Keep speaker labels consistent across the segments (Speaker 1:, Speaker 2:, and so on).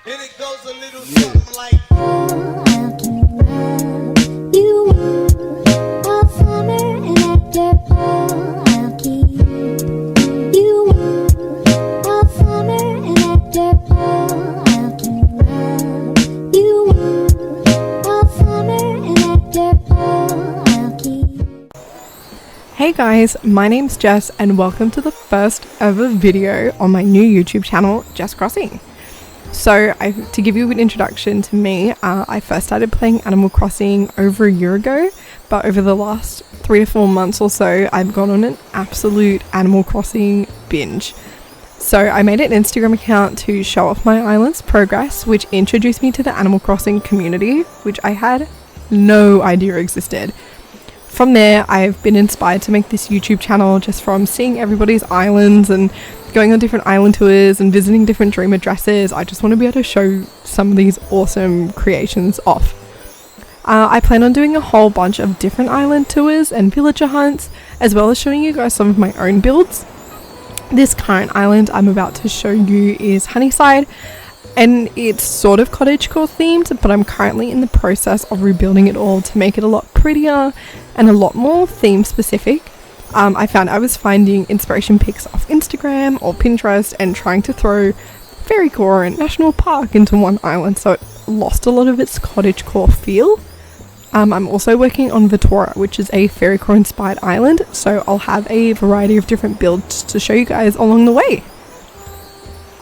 Speaker 1: And it goes a little something like
Speaker 2: Hey guys, my name's Jess and welcome to the first ever video on my new YouTube channel, jxsscrossing. So to give you an introduction to me, I first started playing Animal Crossing over a year ago, but over the last 3 to 4 months or so, I've gone on an absolute Animal Crossing binge. So I made an Instagram account to show off my island's progress, which introduced me to the Animal Crossing community, which I had no idea existed. From there, I've been inspired to make this YouTube channel just from seeing everybody's islands and going on different island tours and visiting different dream addresses. I just want to be able to show some of these awesome creations off. I plan on doing a whole bunch of different island tours and villager hunts, as well as showing you guys some of my own builds. This current island I'm about to show you is Honeyside, and it's sort of Cottage Call themed, but I'm currently in the process of rebuilding it all to make it a lot prettier and a lot more theme specific. I found I was finding inspiration pics off Instagram or Pinterest and trying to throw Fairy Core and National Park into one island, so it lost a lot of its Cottage Core feel. I'm also working on Vitora, which is a Fairy Core inspired island, so I'll have a variety of different builds to show you guys along the way.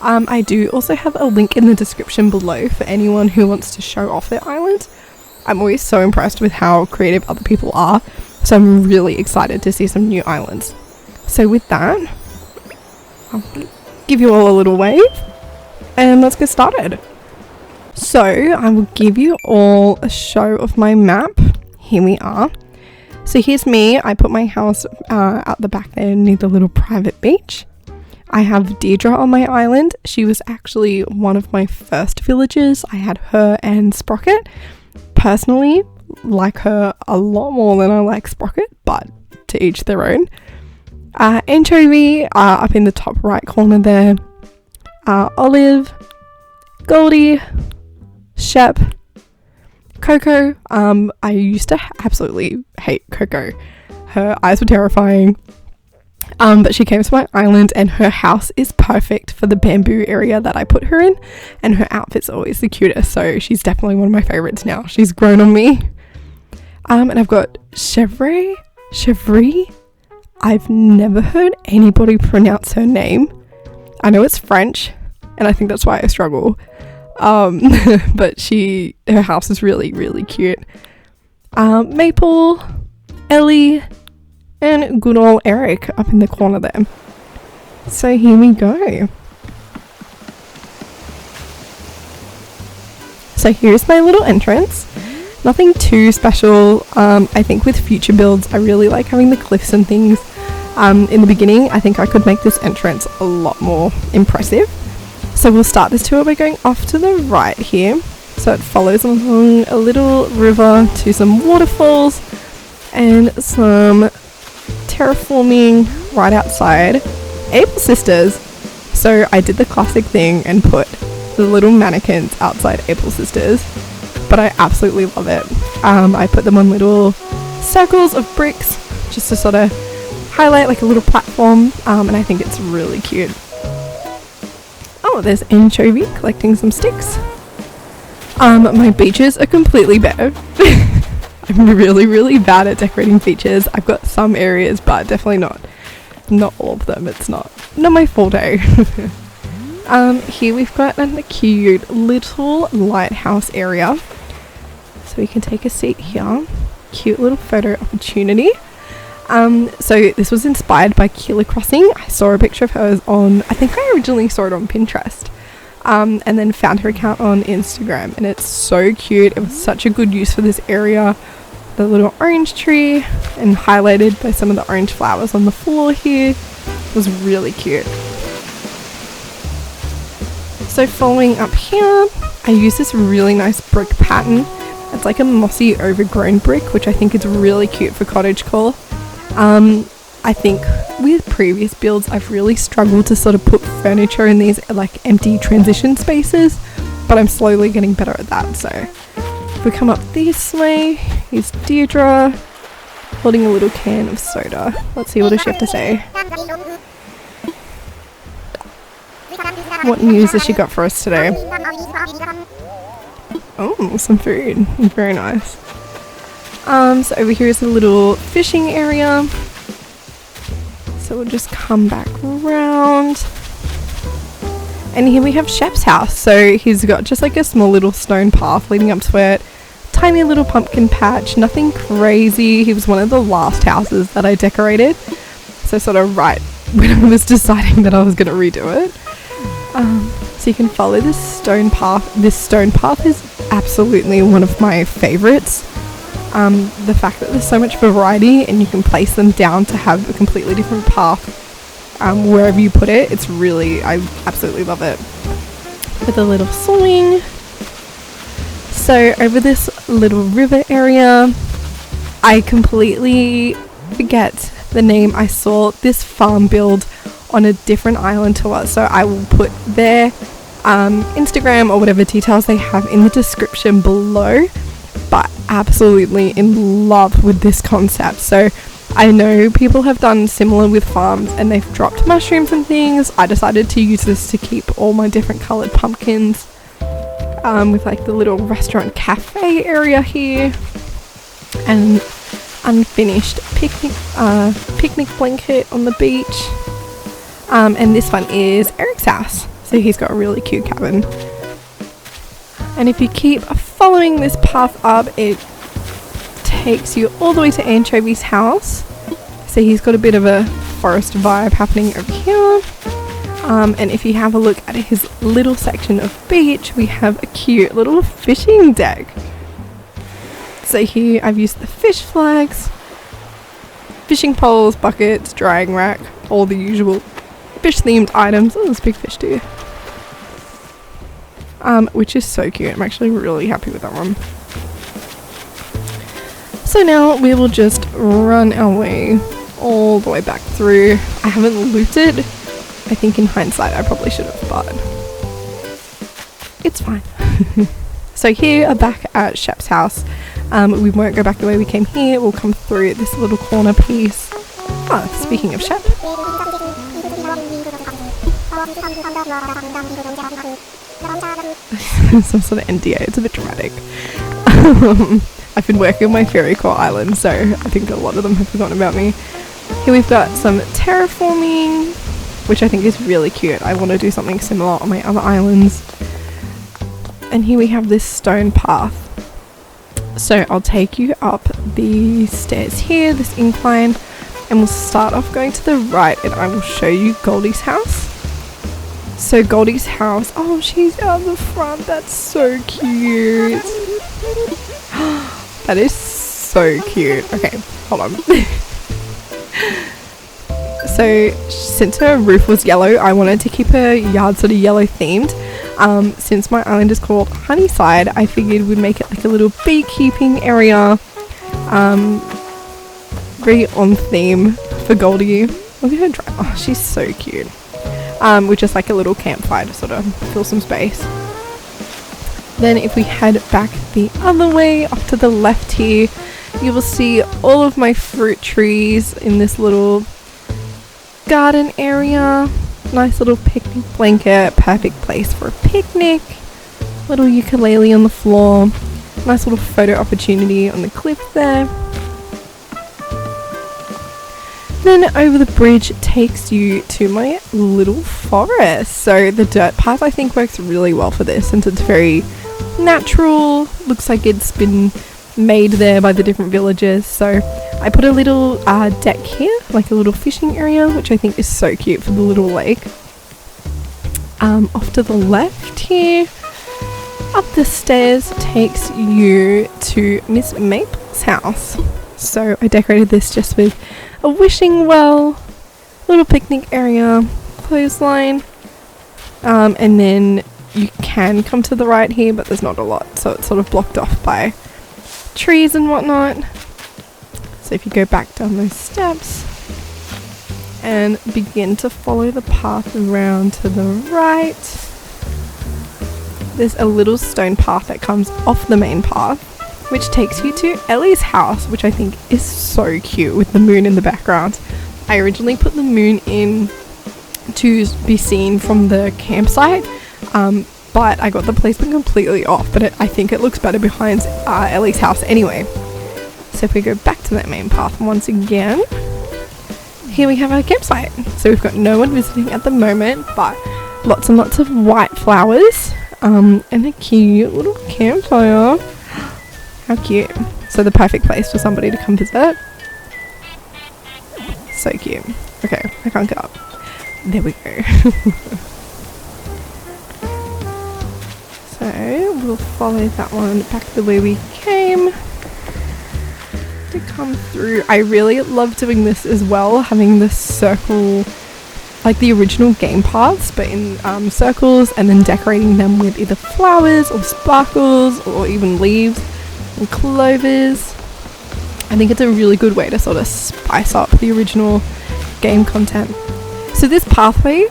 Speaker 2: I do also have a link in the description below for anyone who wants to show off their island. I'm always so impressed with how creative other people are, so I'm really excited to see some new islands. So with that, I'll give you all a little wave and let's get started. So I will give you all a show of my map. Here we are. So here's me. I put my house out the back there near the little private beach. I have Deirdre on my island. She was actually one of my first villagers. I had her and Sprocket. Personally, like her a lot more than I like Sprocket, but to each their own. Anchovy up in the top right corner there. Olive, Goldie, Shep, Coco. I used to absolutely hate Coco. Her eyes were terrifying. But she came to my island and her house is perfect for the bamboo area that I put her in, and her outfit's always the cutest, so she's definitely one of my favorites now. She's grown on me. And I've got Chevry. I've never heard anybody pronounce her name. I know it's French, and I think that's why I struggle. But her house is really, really cute. Maple, Ellie, and good old Eric up in the corner there. So here we go. So here's my little entrance. Nothing too special. I think with future builds, I really like having the cliffs and things. In the beginning, I think I could make this entrance a lot more impressive. So we'll start this tour by going off to the right here. So it follows along a little river to some waterfalls and some terraforming right outside Able Sisters. So I did the classic thing and put the little mannequins outside Able Sisters, but I absolutely love it. I put them on little circles of bricks just to sort of highlight like a little platform, and I think it's really cute. Oh, there's Anchovy collecting some sticks. My beaches are completely bare. I'm really, really bad at decorating beaches. I've got some areas, but definitely not all of them. It's not my forte. Here we've got a cute little lighthouse area. So we can take a seat here. Cute little photo opportunity. So this was inspired by Killer Crossing. I saw a picture of hers on, I think I originally saw it on Pinterest. And then found her account on Instagram, and it's so cute. It was such a good use for this area. The little orange tree, and highlighted by some of the orange flowers on the floor here. It was really cute. So following up here, I use this really nice brick pattern. It's like a mossy overgrown brick, which I think is really cute for Cottage Call. I think with previous builds I've really struggled to sort of put furniture in these like empty transition spaces, but but I'm slowly getting better at that. So if we come up this way, here's Deirdre holding a little can of soda. Let's see, what does she have to say? What news has she got for us today? Oh, some food. Very nice. So over here is a little fishing area. So we'll just come back around. And here we have Sheps House. So he's got just like a small little stone path leading up to it. Tiny little pumpkin patch, nothing crazy. He was one of the last houses that I decorated. So sort of right when I was deciding that I was going to redo it. So you can follow this stone path. This stone path is absolutely one of my favorites. The fact that there's so much variety and you can place them down to have a completely different path wherever you put it. It's really, I absolutely love it. With a little swing. So over this little river area, I completely forget the name. I saw this farm build on a different island to us, so I will put their Instagram or whatever details they have in the description below. But absolutely in love with this concept. So I know people have done similar with farms and they've dropped mushrooms and things. I decided to use this to keep all my different coloured pumpkins, with like the little restaurant cafe area here, and unfinished picnic blanket on the beach. And this one is Eric's house, so he's got a really cute cabin. And if you keep following this path up, it takes you all the way to Anchovy's house. So he's got a bit of a forest vibe happening over here. And if you have a look at his little section of beach, we have a cute little fishing deck. So here I've used the fish flags, fishing poles, buckets, drying rack, all the usual fish themed items. Oh, there's a big fish too. Which is so cute. I'm actually really happy with that one. So now we will just run our way all the way back through. I haven't looted. I think in hindsight I probably should have, but it's fine. So here are back at Sheps House. We won't go back the way we came here. We'll come through this little corner piece. Oh, speaking of Shep. Some sort of NDA, it's a bit dramatic. I've been working on my fairy core island, so I think a lot of them have forgotten about me. Here we've got some terraforming, which I think is really cute. I want to do something similar on my other islands. And here we have this stone path. So I'll take you up the stairs here, this incline, and we'll start off going to the right and I will show you Goldies House. So Goldies House, oh, she's out the front. That's so cute. That is so cute. Okay, hold on. So since her roof was yellow, I wanted to keep her yard sort of yellow themed. Since my island is called Honeyside, I figured we'd make it like a little beekeeping area. Very on theme for Goldie. Look at her drive. Oh, she's so cute. With just like a little campfire to sort of fill some space. Then if we head back the other way, off to the left here, you will see all of my fruit trees in this little garden area. Nice little picnic blanket, perfect place for a picnic. Little ukulele on the floor. Nice little photo opportunity on the cliff there. Then over the bridge takes you to my little forest. So the dirt path I think works really well for this, since it's very natural. Looks like it's been made there by the different villagers. So I put a little deck here, like a little fishing area, which I think is so cute for the little lake. Off to the left here, up the stairs takes you to Miss Maple's house. So I decorated this just with a wishing well, little picnic area, clothesline, and then you can come to the right here, but there's not a lot, so it's sort of blocked off by trees and whatnot. So if you go back down those steps and begin to follow the path around to the right, there's a little stone path that comes off the main path, which takes you to Ellie's house, which I think is so cute with the moon in the background. I originally put the moon in to be seen from the campsite, but I got the placement completely off, but I think it looks better behind Ellie's house anyway. So if we go back to that main path once again, here we have our campsite. So we've got no one visiting at the moment, but lots and lots of white flowers, and a cute little campfire. How cute. So the perfect place for somebody to come visit. So cute. Okay, I can't get up. There we go. So we'll follow that one back the way we came to come through. I really love doing this as well, having this circle, like the original game paths, but in circles, and then decorating them with either flowers or sparkles or even leaves and clovers. I think it's a really good way to sort of spice up the original game content. So this pathway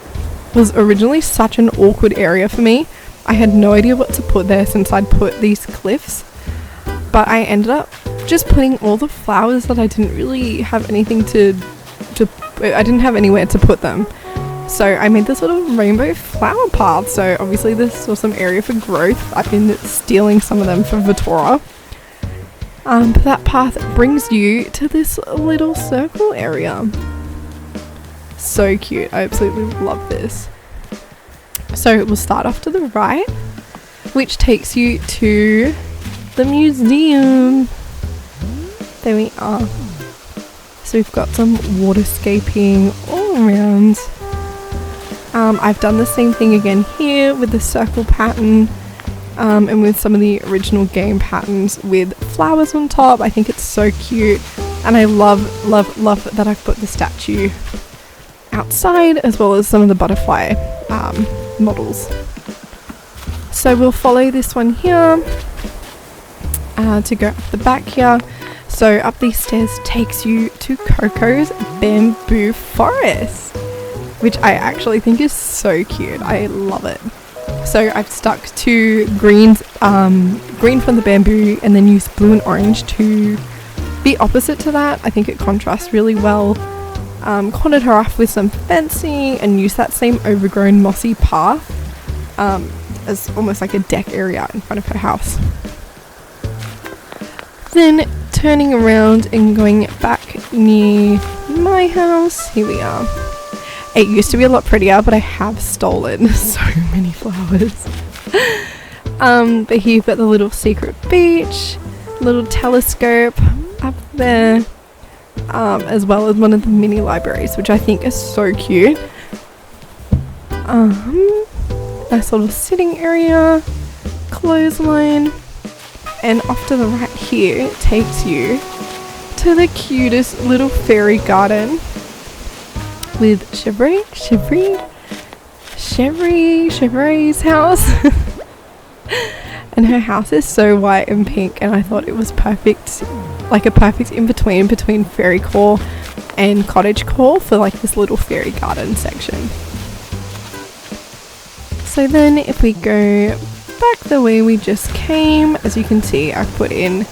Speaker 2: was originally such an awkward area for me. I had no idea what to put there since I'd put these cliffs, but I ended up just putting all the flowers that I didn't really have anything I didn't have anywhere to put them. So I made this sort of rainbow flower path. So obviously this was some area for growth. I've been stealing some of them for Vitora. But that path brings you to this little circle area. So cute. I absolutely love this. So we'll start off to the right, which takes you to the museum. There we are. So we've got some waterscaping all around. I've done the same thing again here with the circle pattern, and with some of the original game patterns with flowers on top. I think it's so cute, and I love that I've put the statue outside as well as some of the butterfly models. So we'll follow this one here to go up the back here. So up these stairs takes you to Coco's bamboo forest, which I actually think is so cute. I love it. So I've stuck to green from the bamboo and then used blue and orange to be opposite to that. I think it contrasts really well. Cornered her off with some fencing and used that same overgrown mossy path as almost like a deck area in front of her house. Then turning around and going back near my house, here we are. It used to be a lot prettier, but I have stolen so many flowers. But here you've got the little secret beach, little telescope up there, as well as one of the mini libraries, which I think is so cute. Nice little sitting area, clothesline, and off to the right here it takes you to the cutest little fairy garden with Chevre's house. And her house is so white and pink, and I thought it was perfect, like a perfect in between fairy core and cottage core for like this little fairy garden section. So then if we go back the way we just came, as you can see, I've put in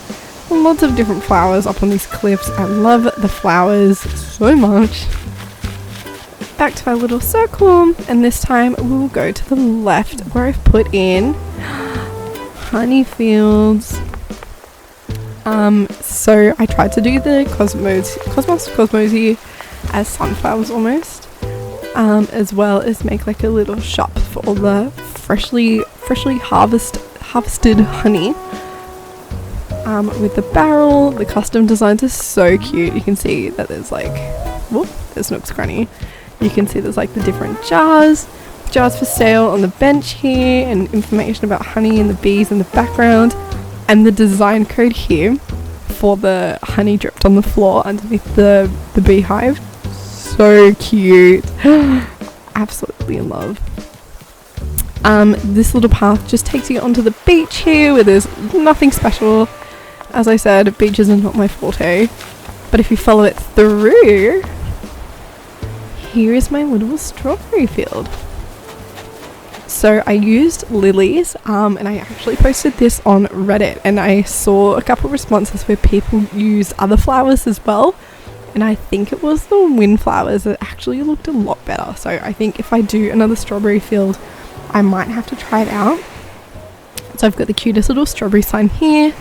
Speaker 2: lots of different flowers up on these cliffs. I love the flowers so much. Back to our little circle, and this time we'll go to the left where I've put in honey fields. So I tried to do the cosmosy as sunflowers almost, as well as make like a little shop for all the freshly harvested honey. With the barrel, the custom designs are so cute. You can see that there's like, whoop, there's Nook's Granny. You can see there's like the different jars for sale on the bench here, and information about honey and the bees in the background, and the design code here for the honey dripped on the floor underneath the beehive. So cute. Absolutely in love. This little path just takes you onto the beach here, where there's nothing special. As I said, beaches are not my forte, but if you follow it through, here is my little strawberry field. So I used lilies, and I actually posted this on Reddit, and I saw a couple of responses where people use other flowers as well, and I think it was the windflowers that actually looked a lot better. So I think if I do another strawberry field, I might have to try it out. So I've got the cutest little strawberry sign here,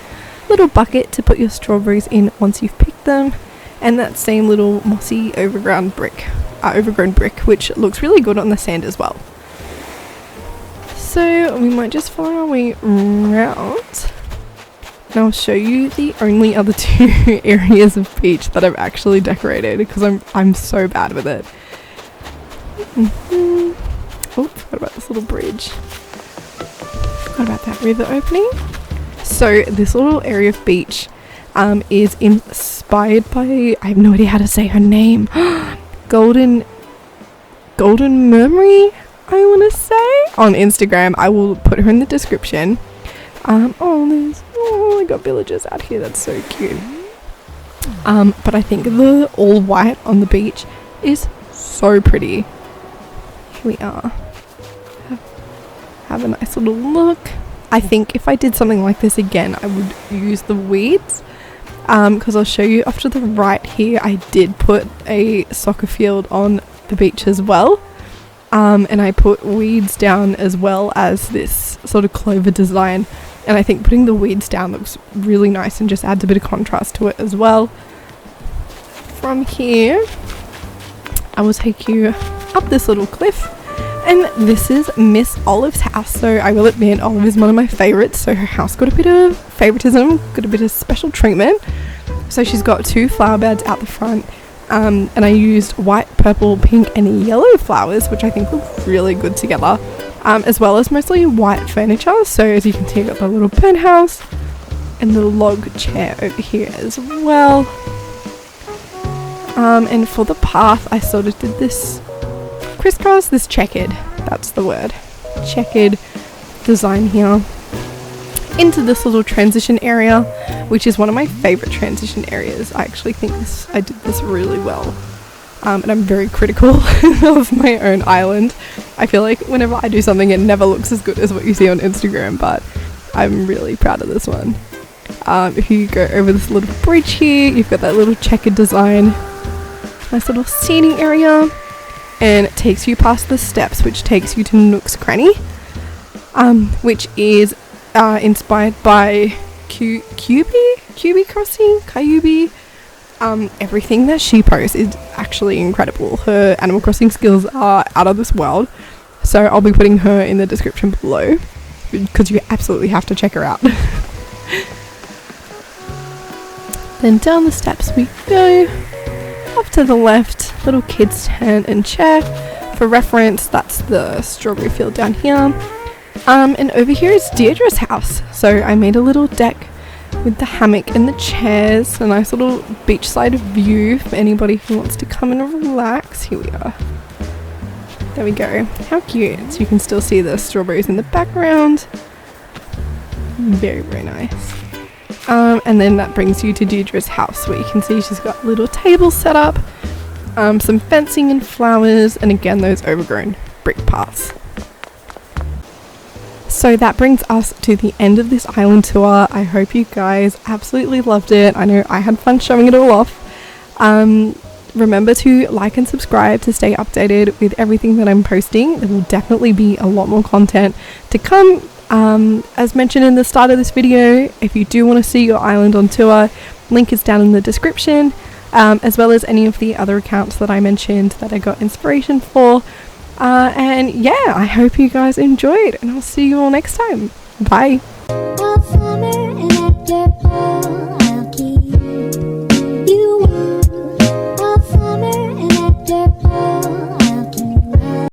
Speaker 2: little bucket to put your strawberries in once you've picked them, and that same little mossy overgrown brick, which looks really good on the sand as well. So we might just follow our way around, and I'll show you the only other 2 areas of beach that I've actually decorated, because I'm so bad with it. Oh, forgot about this little bridge. Forgot about that river opening. So this little area of beach is inspired by, I have no idea how to say her name, Golden Memory, I want to say, on Instagram. I will put her in the description. I got villagers out here, that's so cute. But I think the all white on the beach is so pretty. Here we are. Have a nice little look. I think if I did something like this again, I would use the weeds, because I'll show you off to the right here. I did put a soccer field on the beach as well, and I put weeds down as well as this sort of clover design, and I think putting the weeds down looks really nice and just adds a bit of contrast to it as well. From here, I will take you up this little cliff, and this is Miss Olive's house. So I will admit, Olive is one of my favorites, so her house got a bit of favoritism, got a bit of special treatment. So she's got 2 flower beds out the front, and I used white, purple, pink and yellow flowers, which I think look really good together, as well as mostly white furniture. So as you can see, I've got the little penthouse and the log chair over here as well. And for the path, I sort of did this crisscross, this checkered, that's the word, checkered design here into this little transition area, which is one of my favorite transition areas. I actually think I did this really well, and I'm very critical of my own island. I feel like whenever I do something, it never looks as good as what you see on Instagram, but I'm really proud of this one. If you go over this little bridge here, you've got that little checkered design, nice little seating area, and it takes you past the steps, which takes you to Nook's Cranny, which is inspired by Kyubi. Everything that she posts is actually incredible. Her Animal Crossing skills are out of this world, so I'll be putting her in the description below, because you absolutely have to check her out. Then down the steps we go. Off to the left, little kids tent and chair. For reference, that's the strawberry field down here. And over here is Deirdre's house. So I made a little deck with the hammock and the chairs. A nice little beachside view for anybody who wants to come and relax. Here we are. There we go. How cute. So you can still see the strawberries in the background. Very, very nice. And then that brings you to Deirdre's house, where you can see she's got a little table set up, some fencing and flowers, and again those overgrown brick paths. So that brings us to the end of this island tour. I hope you guys absolutely loved it. I know I had fun showing it all off. Remember to like and subscribe to stay updated with everything that I'm posting. There will definitely be a lot more content to come. As mentioned in the start of this video, if you do want to see your island on tour, link is down in the description, as well as any of the other accounts that I mentioned that I got inspiration for. And yeah, I hope you guys enjoyed, and I'll see you all next time. Bye.